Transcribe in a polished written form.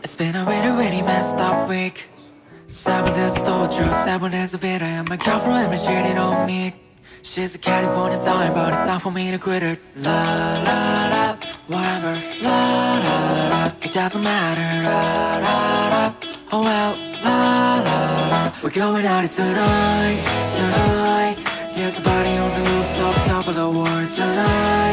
It's been a really, really messed up week. 7 days of torture, 7 days of it. I am my girlfriend, but she don't meet. She's a California dime, but it's time for me to quit it. La la la, whatever. La la la, it doesn't matter. La la la, oh well. La la la, we're going out tonight, tonight. There's a party on the rooftop, top of the world tonight.